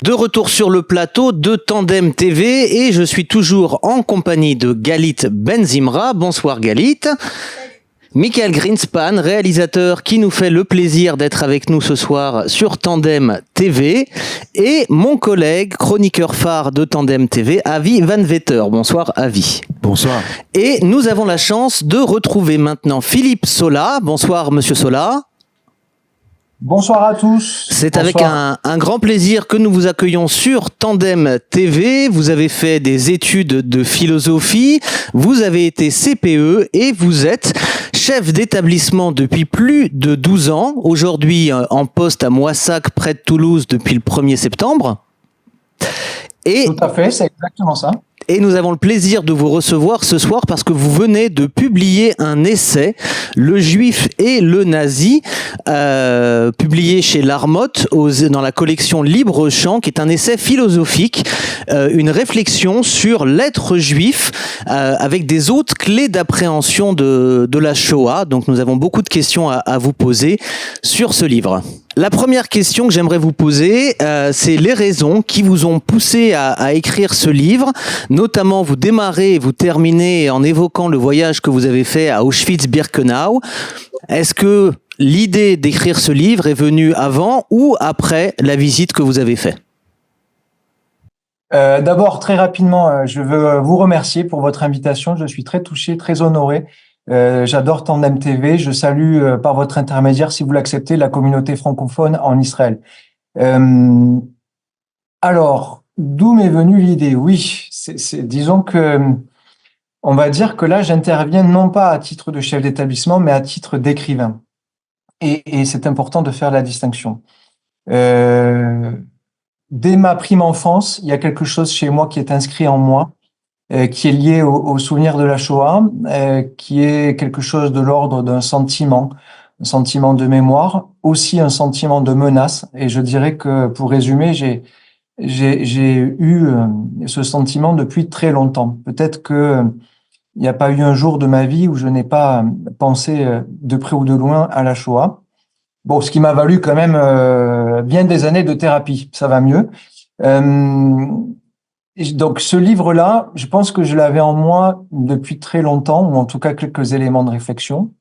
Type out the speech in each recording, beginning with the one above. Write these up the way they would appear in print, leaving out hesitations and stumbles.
De retour sur le plateau de Tandem TV et je suis toujours en compagnie de Galit Benzimra. Bonsoir Galit. Michael Greenspan, réalisateur qui nous fait le plaisir d'être avec nous ce soir sur Tandem TV. Et mon collègue, chroniqueur phare de Tandem TV, Avi Van Vetter. Bonsoir Avi. Bonsoir. Et nous avons la chance de retrouver maintenant Philippe Sola. Bonsoir Monsieur Sola. Bonsoir à tous. C'est avec un grand plaisir que nous vous accueillons sur Tandem TV. Vous avez fait des études de philosophie, vous avez été CPE et vous êtes chef d'établissement depuis plus de 12 ans. Aujourd'hui en poste à Moissac près de Toulouse depuis le 1er septembre. Et tout à fait, c'est exactement ça. Et nous avons le plaisir de vous recevoir ce soir parce que vous venez de publier un essai, Le Juif et le Nazi, publié chez L'Armotte dans la collection Libre Champ, qui est un essai philosophique, une réflexion sur l'être juif avec des autres clés d'appréhension de la Shoah. Donc nous avons beaucoup de questions à vous poser sur ce livre. La première question que j'aimerais vous poser, c'est les raisons qui vous ont poussé à écrire ce livre. Notamment, vous démarrez et vous terminez en évoquant le voyage que vous avez fait à Auschwitz-Birkenau. Est-ce que l'idée d'écrire ce livre est venue avant ou après la visite que vous avez faite ? D'abord, très rapidement, je veux vous remercier pour votre invitation. Je suis très touché, très honoré. J'adore Tandem TV. Je salue par votre intermédiaire, si vous l'acceptez, la communauté francophone en Israël. Alors, d'où m'est venue l'idée ? Oui, disons que on va dire que là, j'interviens non pas à titre de chef d'établissement, mais à titre d'écrivain. Et c'est important de faire la distinction. Dès ma prime enfance, il y a quelque chose chez moi qui est inscrit en moi, qui est lié au souvenir de la Shoah, qui est quelque chose de l'ordre d'un sentiment, un sentiment de mémoire, aussi un sentiment de menace. Et je dirais que, pour résumer, j'ai eu ce sentiment depuis très longtemps. Peut-être que il n'y a pas eu un jour de ma vie où je n'ai pas pensé de près ou de loin à la Shoah. Bon, ce qui m'a valu quand même bien des années de thérapie. Ça va mieux. Donc, ce livre-là, je pense que je l'avais en moi depuis très longtemps, ou en tout cas quelques éléments de réflexion.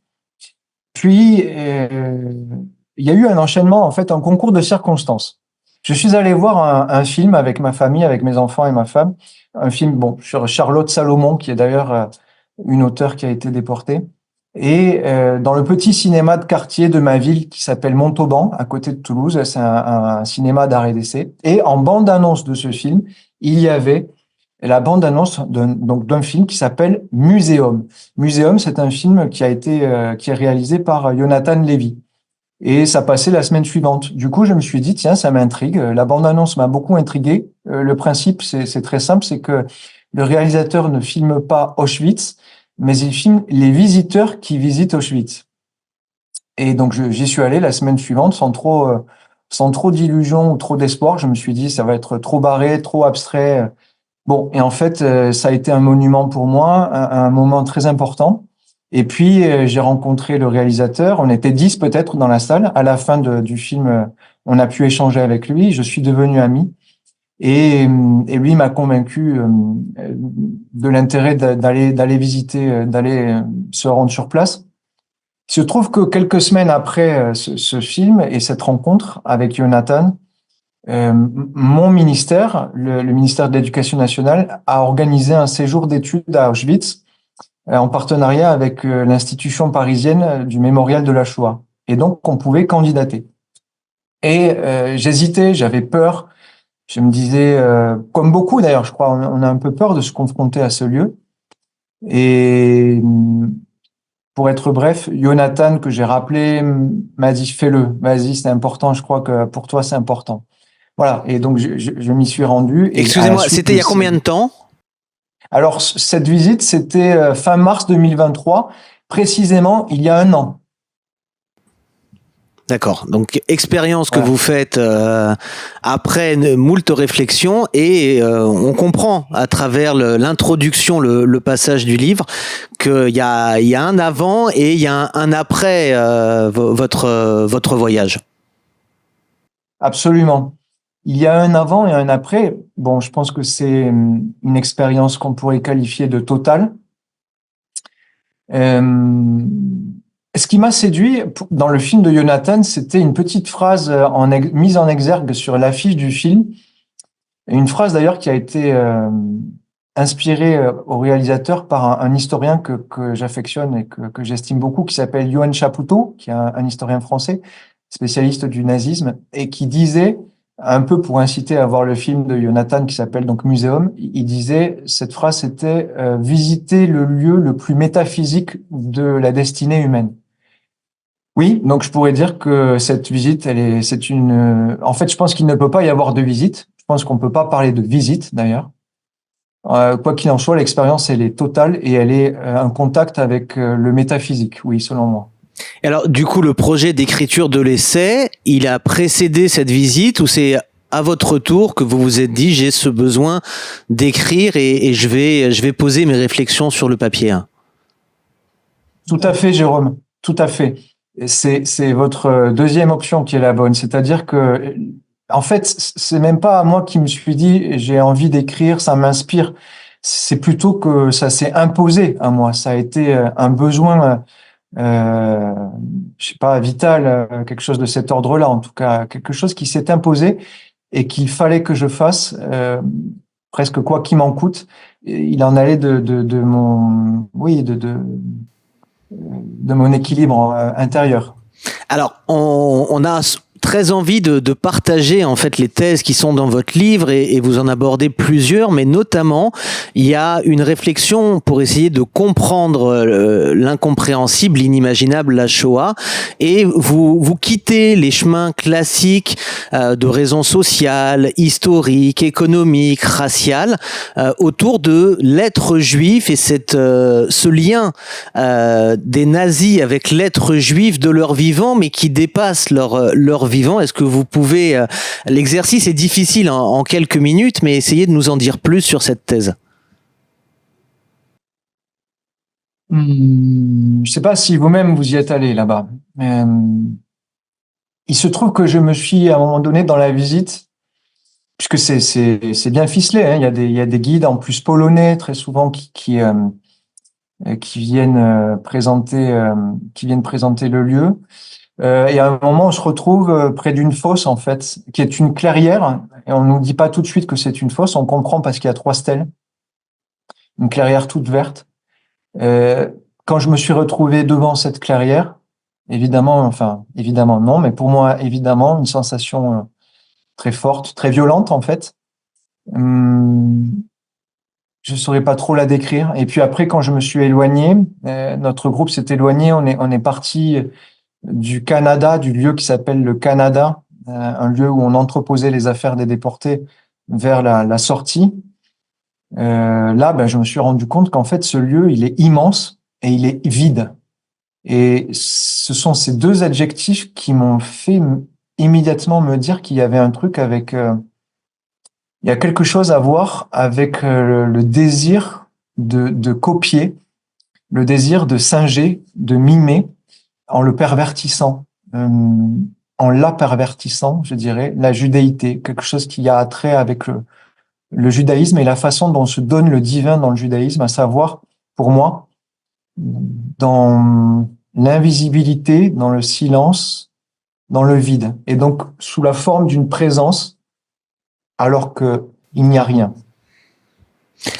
Puis, il y a eu un enchaînement, en fait, un concours de circonstances. Je suis allé voir un film avec ma famille, avec mes enfants et ma femme, un film sur Charlotte Salomon, qui est d'ailleurs une auteure qui a été déportée, et dans le petit cinéma de quartier de ma ville qui s'appelle Montauban, à côté de Toulouse. C'est un cinéma d'art et d'essai. Et en bande-annonce de ce film, il y avait la bande-annonce d'un film qui s'appelle Muséum. Muséum, c'est un film qui est réalisé par Jonathan Levy. Et ça passait la semaine suivante. Du coup, je me suis dit, tiens, ça m'intrigue. La bande-annonce m'a beaucoup intrigué. Le principe, c'est très simple, c'est que le réalisateur ne filme pas Auschwitz, mais il filme les visiteurs qui visitent Auschwitz. Et donc, j'y suis allé la semaine suivante sans trop d'illusions ou trop d'espoir. Je me suis dit, ça va être trop barré, trop abstrait. Bon, et en fait, ça a été un monument pour moi, un moment très important. Et puis, j'ai rencontré le réalisateur. On était 10 peut-être dans la salle. À la fin du film, on a pu échanger avec lui. Je suis devenu ami. Et lui m'a convaincu de l'intérêt d'aller visiter, d'aller se rendre sur place. Il se trouve que quelques semaines après ce film et cette rencontre avec Jonathan, mon ministère, le ministère de l'Éducation nationale, a organisé un séjour d'études à Auschwitz en partenariat avec l'institution parisienne du Mémorial de la Shoah. Et donc, on pouvait candidater. Et j'hésitais, j'avais peur. Je me disais, comme beaucoup d'ailleurs, je crois, on a un peu peur de se confronter à ce lieu. Et pour être bref, Jonathan, que j'ai rappelé, m'a dit, fais-le, vas-y, c'est important, je crois que pour toi, c'est important. Voilà, et donc je m'y suis rendu. Excusez-moi, c'était il y a combien de temps ? Alors, cette visite, c'était fin mars 2023, précisément il y a 1 an. D'accord. Donc, expérience que vous faites après moult réflexions et on comprend à travers l'introduction, le passage du livre, qu'il y a un avant et il y a un après votre voyage. Absolument. il y a un avant et un après. Bon, je pense que c'est une expérience qu'on pourrait qualifier de totale. Ce qui m'a séduit dans le film de Jonathan, c'était une petite phrase mise en exergue sur l'affiche du film. Une phrase d'ailleurs qui a été inspirée au réalisateur par un historien que j'affectionne et que j'estime beaucoup, qui s'appelle Yoann Chapoutot, qui est un historien français, spécialiste du nazisme, et qui disait, un peu pour inciter à voir le film de Jonathan qui s'appelle donc Muséum, il disait, cette phrase c'était visiter le lieu le plus métaphysique de la destinée humaine. Oui, donc je pourrais dire que cette visite, en fait, je pense qu'il ne peut pas y avoir de visite. Je pense qu'on peut pas parler de visite d'ailleurs. Quoi qu'il en soit, l'expérience, elle est totale et elle est un contact avec le métaphysique, oui, selon moi. Alors, du coup, le projet d'écriture de l'essai, il a précédé cette visite ou c'est à votre tour que vous vous êtes dit j'ai ce besoin d'écrire et je vais poser mes réflexions sur le papier. Tout à fait, Jérôme. Tout à fait. C'est votre deuxième option qui est la bonne. C'est-à-dire que, en fait, c'est même pas à moi qui me suis dit j'ai envie d'écrire, ça m'inspire. C'est plutôt que ça s'est imposé à moi. Ça a été un besoin, je sais pas, vital, quelque chose de cet ordre-là, en tout cas, quelque chose qui s'est imposé et qu'il fallait que je fasse, presque quoi qu'il m'en coûte. Il en allait de mon, oui, de mon équilibre intérieur. Alors, on a très envie de partager en fait les thèses qui sont dans votre livre et vous en abordez plusieurs, mais notamment il y a une réflexion pour essayer de comprendre l'incompréhensible, l'inimaginable, la Shoah, et vous quittez les chemins classiques de raisons sociales, historiques, économiques, raciales, autour de l'être juif et ce lien des nazis avec l'être juif de leur vivant, mais qui dépasse leur vivant. Est-ce que vous pouvez... l'exercice est difficile en quelques minutes, mais essayez de nous en dire plus sur cette thèse. Je ne sais pas si vous-même vous y êtes allé là-bas. Il se trouve que je me suis, à un moment donné, dans la visite, puisque c'est bien ficelé, hein, il y a des guides en plus polonais très souvent qui viennent présenter le lieu. Et à un moment, on se retrouve près d'une fosse, en fait, qui est une clairière. Et on nous dit pas tout de suite que c'est une fosse. On comprend parce qu'il y a 3 stèles. Une clairière toute verte. Quand je me suis retrouvé devant cette clairière, évidemment non, mais pour moi, évidemment, une sensation très forte, très violente, en fait. Je saurais pas trop la décrire. Et puis après, quand je me suis éloigné, notre groupe s'est éloigné. On est parti du Canada, du lieu qui s'appelle le Canada, un lieu où on entreposait les affaires des déportés vers la sortie. Là, je me suis rendu compte qu'en fait, ce lieu, il est immense et il est vide. Et ce sont ces 2 adjectifs qui m'ont fait immédiatement me dire qu'il y avait un truc avec... il y a quelque chose à voir avec le désir de copier, le désir de singer, de mimer, en le pervertissant, en la pervertissant, je dirais, la judéité, quelque chose qui a trait avec le judaïsme et la façon dont se donne le divin dans le judaïsme, à savoir, pour moi, dans l'invisibilité, dans le silence, dans le vide, et donc sous la forme d'une présence, alors que il n'y a rien.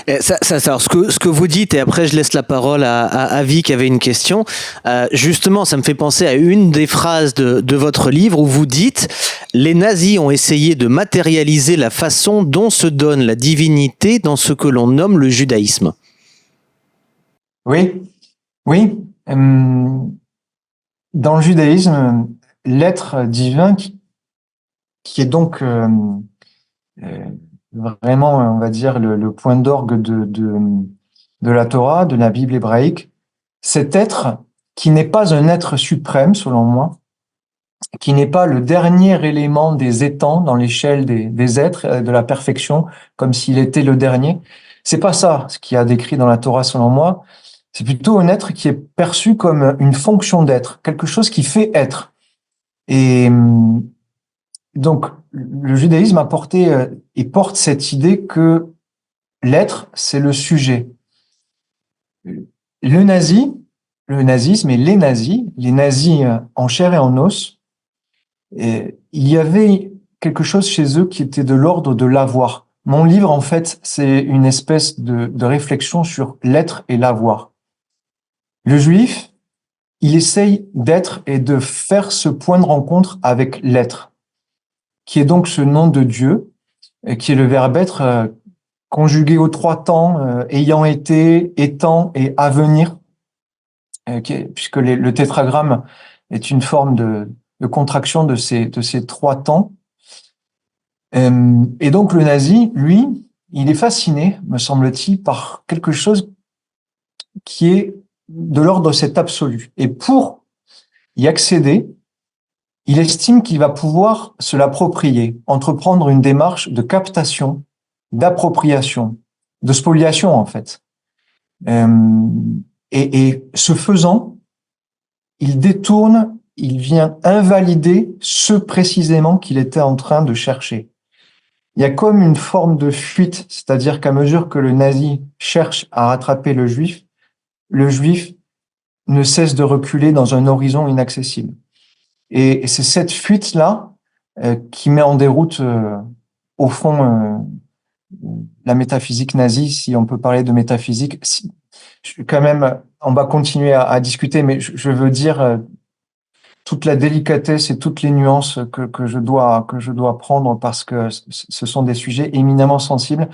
Alors, ce que vous dites, et après je laisse la parole à Avi qui avait une question, justement ça me fait penser à une des phrases de votre livre où vous dites « Les nazis ont essayé de matérialiser la façon dont se donne la divinité dans ce que l'on nomme le judaïsme ». Oui. Dans le judaïsme, l'être divin qui est donc... vraiment, on va dire, le point d'orgue de la Torah, de la Bible hébraïque, cet être qui n'est pas un être suprême, selon moi, qui n'est pas le dernier élément des étangs dans l'échelle des êtres, de la perfection, comme s'il était le dernier. C'est pas ça, ce qu'il y a décrit dans la Torah, selon moi. C'est plutôt un être qui est perçu comme une fonction d'être, quelque chose qui fait être. Et donc, le judaïsme a porté et porte cette idée que l'être, c'est le sujet. Le nazisme et les nazis en chair et en os, et il y avait quelque chose chez eux qui était de l'ordre de l'avoir. Mon livre, en fait, c'est une espèce de réflexion sur l'être et l'avoir. Le juif, il essaye d'être et de faire ce point de rencontre avec l'être, qui est donc ce nom de Dieu, et qui est le verbe être conjugué aux trois temps, ayant été, étant et à venir, puisque le tétragramme est une forme de contraction de ces trois temps. Et donc le nazi, lui, il est fasciné, me semble-t-il, par quelque chose qui est de l'ordre de cet absolu. Et pour y accéder, il estime qu'il va pouvoir se l'approprier, entreprendre une démarche de captation, d'appropriation, de spoliation en fait. Et ce faisant, il détourne, il vient invalider ce précisément qu'il était en train de chercher. Il y a comme une forme de fuite, c'est-à-dire qu'à mesure que le nazi cherche à rattraper le juif ne cesse de reculer dans un horizon inaccessible. Et c'est cette fuite-là qui met en déroute, au fond, la métaphysique nazie, si on peut parler de métaphysique. Quand même, on va continuer à discuter, mais je veux dire toute la délicatesse et toutes les nuances que je dois prendre parce que ce sont des sujets éminemment sensibles.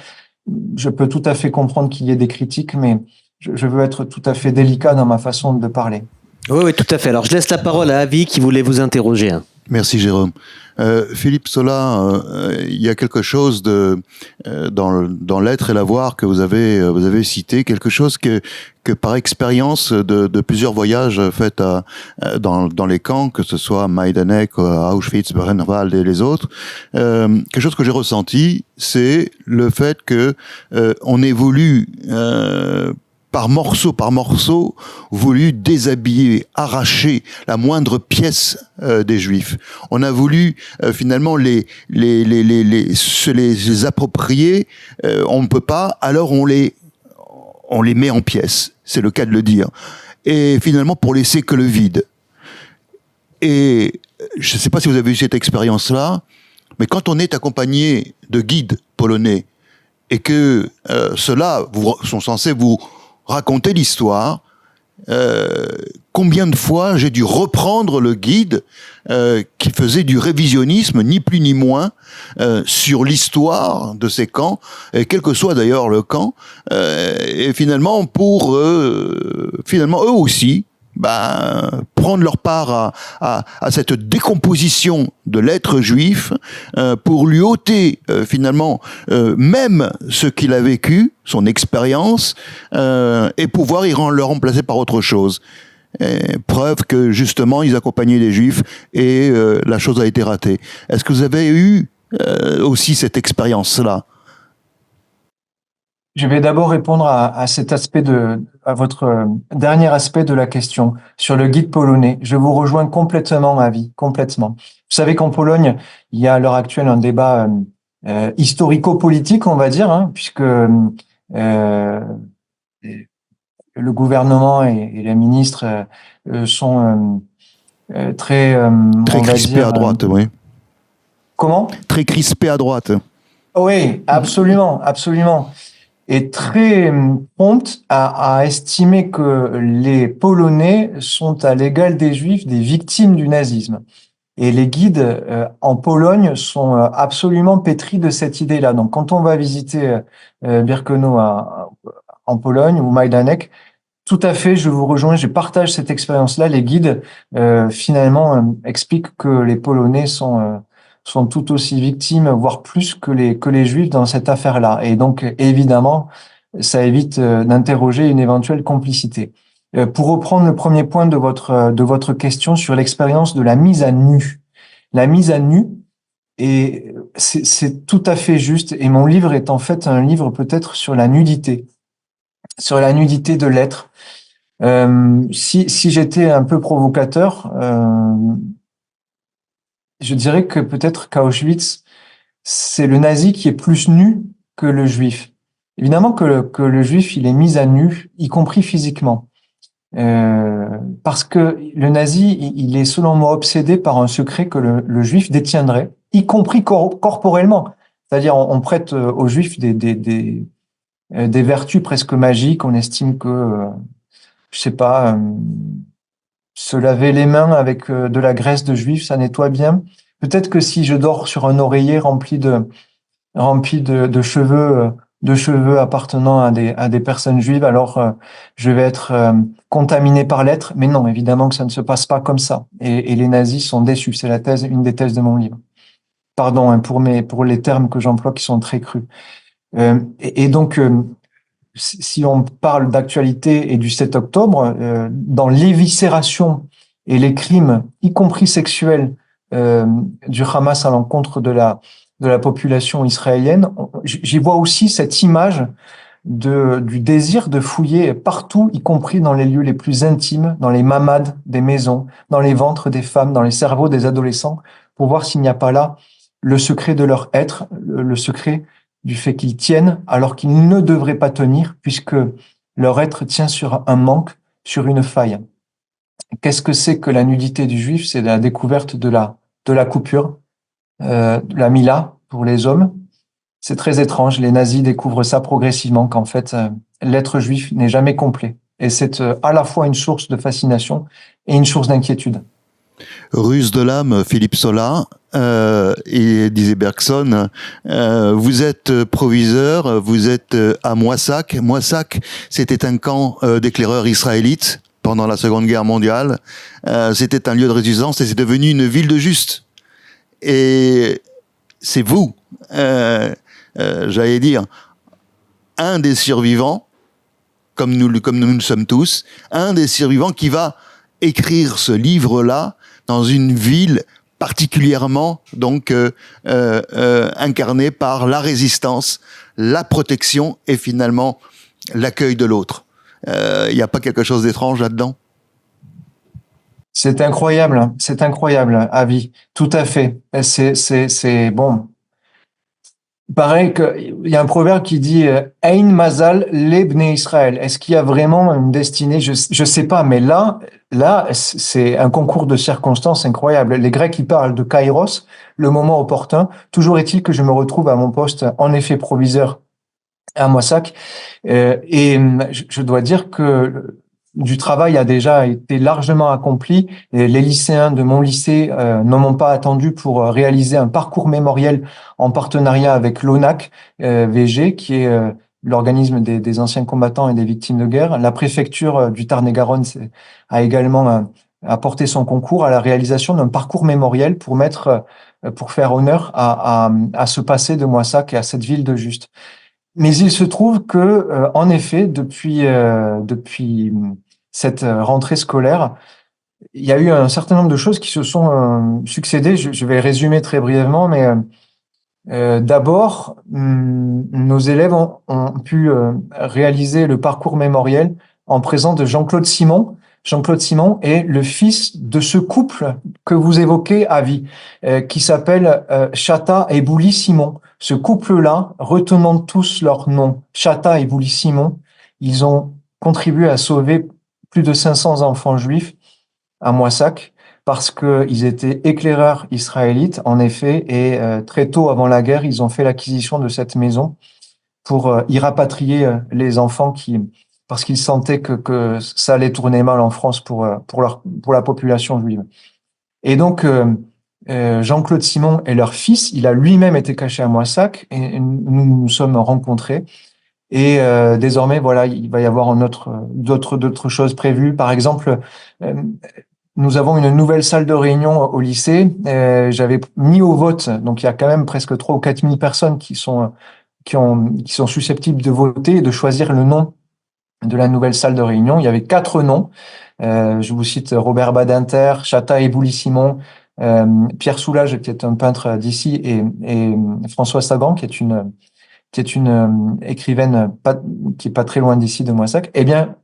Je peux tout à fait comprendre qu'il y ait des critiques, mais je veux être tout à fait délicat dans ma façon de parler. Oui, oui, tout à fait. Alors, je laisse la parole à Avi qui voulait vous interroger. Merci Jérôme. Philippe Sola, il y a quelque chose dans l'être et l'avoir que vous avez cité, quelque chose que par expérience de plusieurs voyages faits dans les camps, que ce soit Majdanek, Auschwitz, Buchenwald et les autres, quelque chose que j'ai ressenti, c'est le fait que on évolue par morceau, voulu déshabiller, arracher la moindre pièce des Juifs. On a voulu finalement se les approprier. On ne peut pas, alors on les met en pièces. C'est le cas de le dire. Et finalement pour laisser que le vide. Et je ne sais pas si vous avez eu cette expérience-là, mais quand on est accompagné de guides polonais et que ceux-là sont censés vous raconter l'histoire, combien de fois j'ai dû reprendre le guide qui faisait du révisionnisme, ni plus ni moins, sur l'histoire de ces camps, et quel que soit d'ailleurs le camp, et finalement pour finalement eux aussi prendre leur part à cette décomposition de l'être juif pour lui ôter finalement même ce qu'il a vécu, son expérience, et pouvoir le remplacer par autre chose. Preuve que justement ils accompagnaient les juifs et la chose a été ratée. Est-ce que vous avez eu aussi cette expérience-là ? Je vais d'abord répondre à cet aspect à votre dernier aspect de la question sur le guide polonais. Je vous rejoins complètement, Avi, complètement. Vous savez qu'en Pologne, il y a à l'heure actuelle un débat historico-politique, on va dire, puisque le gouvernement et les ministres sont très crispés à droite, oui. Comment ? Très crispés à droite. Oui, absolument, absolument. Et très prompte à estimer que les Polonais sont à l'égal des Juifs des victimes du nazisme. Et les guides en Pologne sont absolument pétris de cette idée-là. Donc, quand on va visiter Birkenau en Pologne ou Majdanek, tout à fait, je vous rejoins, je partage cette expérience-là. Les guides, finalement, expliquent que les Polonais sont tout aussi victimes, voire plus que les Juifs dans cette affaire-là. Et donc, évidemment, ça évite d'interroger une éventuelle complicité. Pour reprendre le premier point de votre question sur l'expérience de la mise à nu. La mise à nu, et c'est tout à fait juste. Et mon livre est en fait un livre peut-être sur la nudité de l'être. Si j'étais un peu provocateur, je dirais que peut-être qu'à Auschwitz, c'est le nazi qui est plus nu que le juif. Évidemment que le juif, il est mis à nu, y compris physiquement. Parce que le nazi, il est selon moi obsédé par un secret que le juif détiendrait, y compris corporellement. C'est-à-dire, on prête aux juifs des vertus presque magiques. On estime que, je sais pas, se laver les mains avec de la graisse de juif, ça nettoie bien. Peut-être que si je dors sur un oreiller rempli de cheveux appartenant à des personnes juives, alors je vais être contaminé par l'être. Mais non, évidemment que ça ne se passe pas comme ça. Et les nazis sont déçus. C'est une des thèses de mon livre. Pardon hein, pour les termes que j'emploie qui sont très crus. Et donc, si on parle d'actualité et du 7 octobre, dans l'éviscération et les crimes, y compris sexuels, du Hamas à l'encontre de la population israélienne, j'y vois aussi cette image du désir de fouiller partout, y compris dans les lieux les plus intimes, dans les mamades des maisons, dans les ventres des femmes, dans les cerveaux des adolescents, pour voir s'il n'y a pas là le secret de leur être, le secret du fait qu'ils tiennent alors qu'ils ne devraient pas tenir, puisque leur être tient sur un manque, sur une faille. Qu'est-ce que c'est que la nudité du juif? C'est la découverte de la coupure, de la mila pour les hommes. C'est très étrange. Les nazis découvrent ça progressivement, qu'en fait, l'être juif n'est jamais complet. Et c'est à la fois une source de fascination et une source d'inquiétude. Russe de l'âme, Philippe Sola, et disait Bergson, vous êtes proviseur, vous êtes à Moissac. Moissac, c'était un camp d'éclaireurs israélites pendant la Seconde Guerre mondiale. C'était un lieu de résistance et c'est devenu une ville de juste. Et c'est vous, j'allais dire, un des survivants, comme nous le sommes tous, un des survivants qui va écrire ce livre-là dans une ville particulièrement donc incarnée par la résistance, la protection et finalement l'accueil de l'autre. Il n'y a pas quelque chose d'étrange là-dedans? C'est incroyable, Avi. Tout à fait. C'est bon. Pareil qu'il y a un proverbe qui dit Ein Mazal lebne Israël. Est-ce qu'il y a vraiment une destinée? Je sais pas, mais là, c'est un concours de circonstances incroyable. Les Grecs, ils parlent de kairos, le moment opportun. Toujours est-il que je me retrouve à mon poste, en effet, proviseur à Moissac. Et je dois dire que du travail a déjà été largement accompli. Et les lycéens de mon lycée ne m'ont pas attendu pour réaliser un parcours mémoriel en partenariat avec l'ONAC VG, qui est l'organisme des anciens combattants et des victimes de guerre. La préfecture du Tarn-et-Garonne a également apporté son concours à la réalisation d'un parcours mémoriel pour faire honneur à ce passé de Moissac et à cette ville de Juste. Mais il se trouve que, en effet, depuis cette rentrée scolaire, il y a eu un certain nombre de choses qui se sont succédées. Je vais résumer très brièvement, mais d'abord, nos élèves ont pu réaliser le parcours mémoriel en présence de Jean-Claude Simon. Jean-Claude Simon est le fils de ce couple que vous évoquez, Avi, qui s'appelle Chata et Bouli Simon. Ce couple-là, retenons tous leur nom, Chata et Bouli Simon, ils ont contribué à sauver plus de 500 enfants juifs à Moissac parce qu'ils étaient éclaireurs israélites, en effet, et très tôt avant la guerre, ils ont fait l'acquisition de cette maison pour y rapatrier les enfants parce qu'ils sentaient que ça allait tourner mal en France pour la population juive. Et donc, Jean-Claude Simon est leur fils. Il a lui-même été caché à Moissac et nous nous sommes rencontrés. Et désormais, voilà, il va y avoir d'autres choses prévues. Par exemple, nous avons une nouvelle salle de réunion au lycée. J'avais mis au vote, donc il y a quand même presque 3 ou 4 000 personnes qui sont susceptibles de voter et de choisir le nom de la nouvelle salle de réunion. Il y avait 4 noms. Je vous cite Robert Badinter, Chata et Bouli Simon, Pierre Soulages, qui est un peintre d'ici, et François Sagan, qui est une écrivaine qui est pas très loin d'ici de Moissac. Eh bien,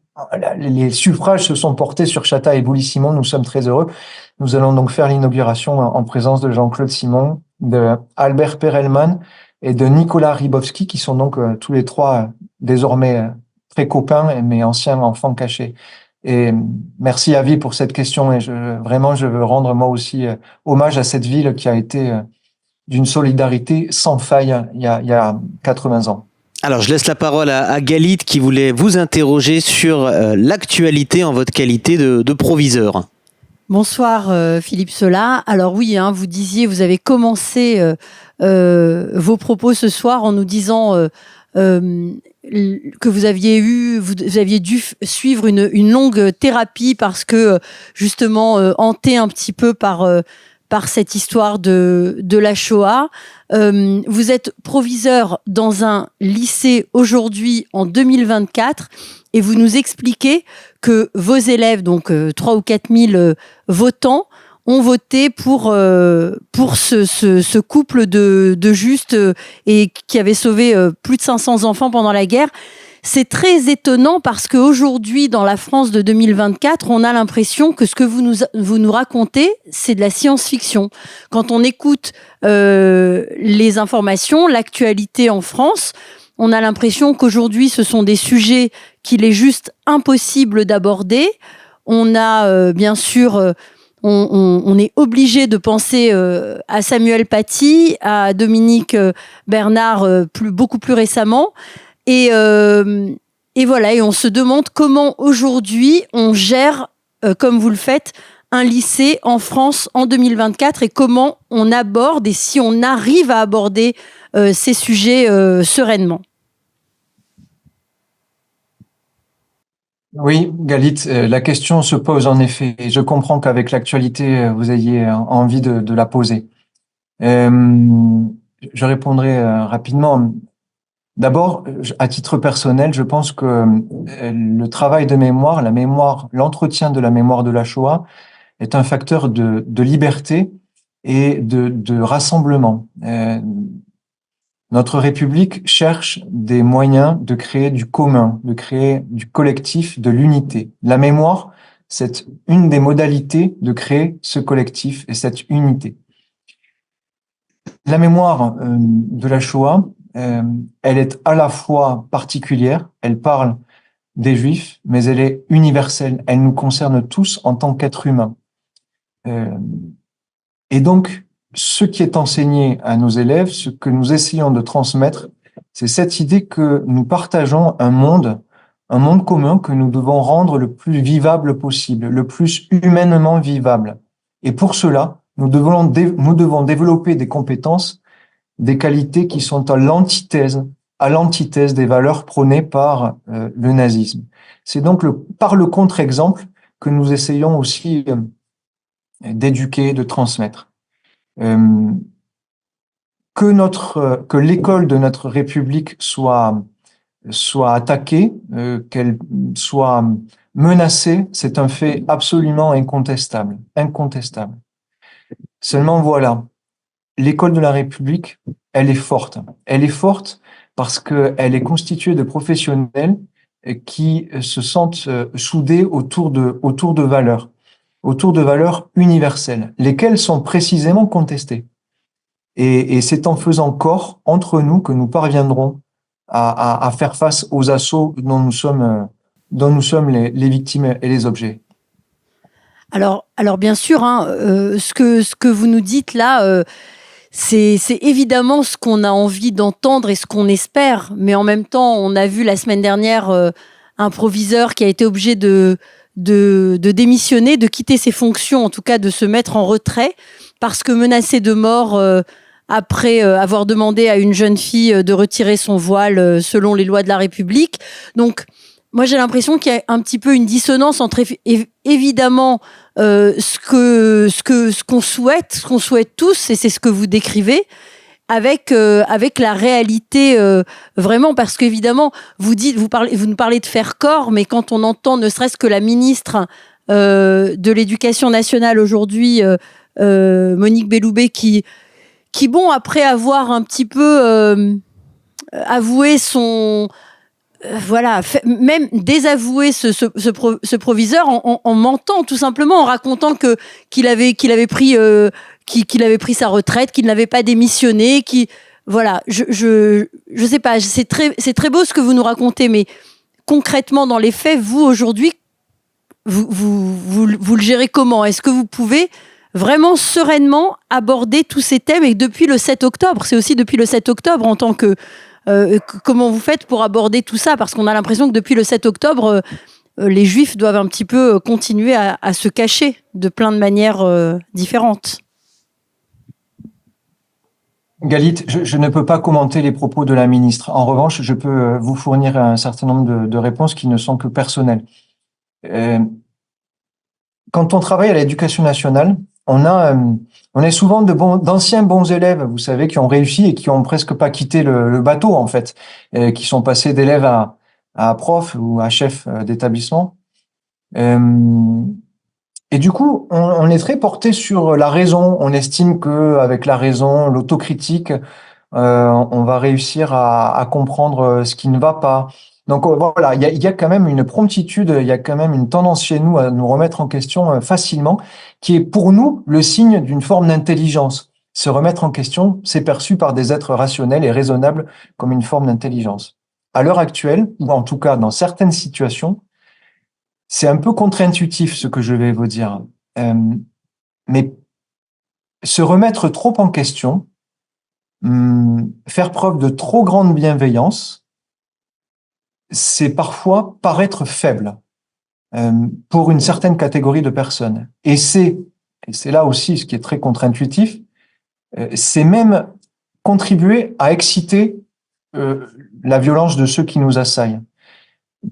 les suffrages se sont portés sur Chata et Boulay-Simon. Nous sommes très heureux. Nous allons donc faire l'inauguration en présence de Jean-Claude Simon, de Albert Perelman et de Nicolas Rybowski, qui sont donc tous les trois désormais très copains, mais anciens enfants cachés. Et merci Avi pour cette question. Et je veux rendre moi aussi hommage à cette ville qui a été d'une solidarité sans faille il y a 80 ans. Alors, je laisse la parole à Galit qui voulait vous interroger sur l'actualité en votre qualité de proviseur. Bonsoir Philippe Sola. Alors oui, vous disiez, vous avez commencé vos propos ce soir en nous disant que vous aviez dû suivre une longue thérapie parce que justement hanté un petit peu par cette histoire de la Shoah. Vous êtes proviseur dans un lycée aujourd'hui en 2024 et vous nous expliquez que vos élèves, donc 3 ou 4 000 votants, ont voté pour ce couple de justes et qui avait sauvé plus de 500 enfants pendant la guerre. C'est très étonnant parce qu'aujourd'hui, dans la France de 2024, on a l'impression que ce que vous nous racontez, c'est de la science-fiction. Quand on écoute les informations, l'actualité en France, on a l'impression qu'aujourd'hui, ce sont des sujets qu'il est juste impossible d'aborder. On a, bien sûr, on est obligé de penser à Samuel Paty, à Dominique Bernard, beaucoup plus récemment. Et voilà, et on se demande comment aujourd'hui on gère, comme vous le faites, un lycée en France en 2024 et comment on aborde et si on arrive à aborder ces sujets sereinement. Oui, Galit, la question se pose en effet. Et je comprends qu'avec l'actualité, vous ayez envie de la poser. Je répondrai rapidement. D'abord, à titre personnel, je pense que le travail de mémoire, l'entretien de la mémoire de la Shoah est un facteur de liberté et de rassemblement. Notre République cherche des moyens de créer du commun, de créer du collectif, de l'unité. La mémoire, c'est une des modalités de créer ce collectif et cette unité. La mémoire de la Shoah, elle est à la fois particulière, elle parle des Juifs, mais elle est universelle, elle nous concerne tous en tant qu'êtres humains. Et donc, ce qui est enseigné à nos élèves, ce que nous essayons de transmettre, c'est cette idée que nous partageons un monde commun que nous devons rendre le plus vivable possible, le plus humainement vivable. Et pour cela, nous devons développer des compétences, des qualités qui sont à l'antithèse des valeurs prônées par le nazisme. C'est donc par le contre-exemple que nous essayons aussi d'éduquer, de transmettre. Que l'école de notre République soit attaquée, qu'elle soit menacée, c'est un fait absolument incontestable. Seulement voilà, l'école de la République, elle est forte. Elle est forte parce qu'elle est constituée de professionnels qui se sentent soudés autour de valeurs universelles, lesquelles sont précisément contestées. Et c'est en faisant corps entre nous que nous parviendrons à faire face aux assauts dont nous sommes les victimes et les objets. Alors bien sûr, ce que vous nous dites là, c'est évidemment ce qu'on a envie d'entendre et ce qu'on espère. Mais en même temps, on a vu la semaine dernière un proviseur qui a été obligé de démissionner, de quitter ses fonctions, en tout cas de se mettre en retrait, parce que menacé de mort après avoir demandé à une jeune fille de retirer son voile selon les lois de la République. Donc, moi, j'ai l'impression qu'il y a un petit peu une dissonance entre évidemment ce qu'on souhaite tous, et c'est ce que vous décrivez, avec la réalité vraiment, parce qu'évidemment vous nous parlez de faire corps, mais quand on entend ne serait-ce que la ministre de l'Éducation nationale aujourd'hui, Monique Belloubet, qui bon, après avoir un petit peu avoué voilà, même désavouer ce proviseur en mentant tout simplement, en racontant qu'il avait pris sa retraite, qu'il n'avait pas démissionné, voilà, je sais pas, c'est très beau ce que vous nous racontez, mais concrètement dans les faits, vous aujourd'hui, vous le gérez comment? Est-ce que vous pouvez vraiment sereinement aborder tous ces thèmes? Et depuis le 7 octobre, c'est aussi depuis le 7 octobre en tant que comment vous faites pour aborder tout ça? Parce qu'on a l'impression que depuis le 7 octobre, les Juifs doivent un petit peu continuer à se cacher de plein de manières différentes. Galit, je ne peux pas commenter les propos de la ministre. En revanche, je peux vous fournir un certain nombre de réponses qui ne sont que personnelles. Quand on travaille à l'éducation nationale, on est souvent d'anciens bons élèves, vous savez, qui ont réussi et qui ont presque pas quitté le bateau, en fait, qui sont passés d'élèves à prof ou à chef d'établissement. Et du coup, on est très porté sur la raison. On estime que avec la raison, l'autocritique, on va réussir à comprendre ce qui ne va pas. Donc voilà, il y a quand même une promptitude, il y a quand même une tendance chez nous à nous remettre en question facilement, qui est pour nous le signe d'une forme d'intelligence. Se remettre en question, c'est perçu par des êtres rationnels et raisonnables comme une forme d'intelligence. À l'heure actuelle, ou en tout cas dans certaines situations, c'est un peu contre-intuitif ce que je vais vous dire. Mais se remettre trop en question, faire preuve de trop grande bienveillance, c'est parfois paraître faible pour une certaine catégorie de personnes. Et c'est là aussi ce qui est très contre-intuitif, c'est même contribuer à exciter la violence de ceux qui nous assaillent.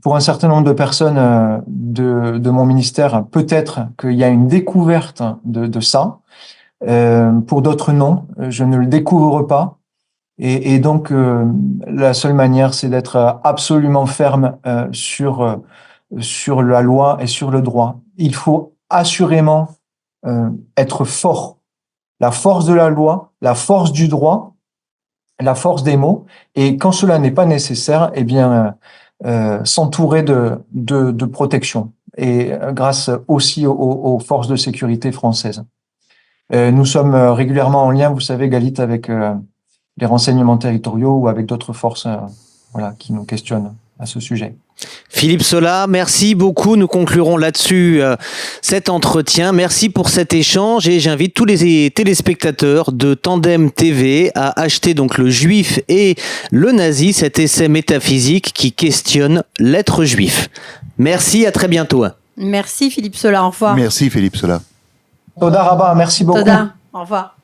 Pour un certain nombre de personnes de mon ministère, peut-être qu'il y a une découverte de ça. Pour d'autres, non. Je ne le découvre pas. Et donc, la seule manière, c'est d'être absolument ferme sur la loi et sur le droit. Il faut assurément être fort. La force de la loi, la force du droit, la force des mots. Et quand cela n'est pas nécessaire, eh bien, s'entourer de protection. Et grâce aussi aux forces de sécurité françaises. Nous sommes régulièrement en lien, vous savez, Galit, avec les renseignements territoriaux ou avec d'autres forces qui nous questionnent à ce sujet. Philippe Sola, merci beaucoup. Nous conclurons là-dessus cet entretien. Merci pour cet échange et j'invite tous les téléspectateurs de Tandem TV à acheter donc Le Juif et le Nazi, cet essai métaphysique qui questionne l'être juif. Merci, à très bientôt. Merci Philippe Sola, au revoir. Merci Philippe Sola. Toda Rabba, merci beaucoup. Toda, au revoir.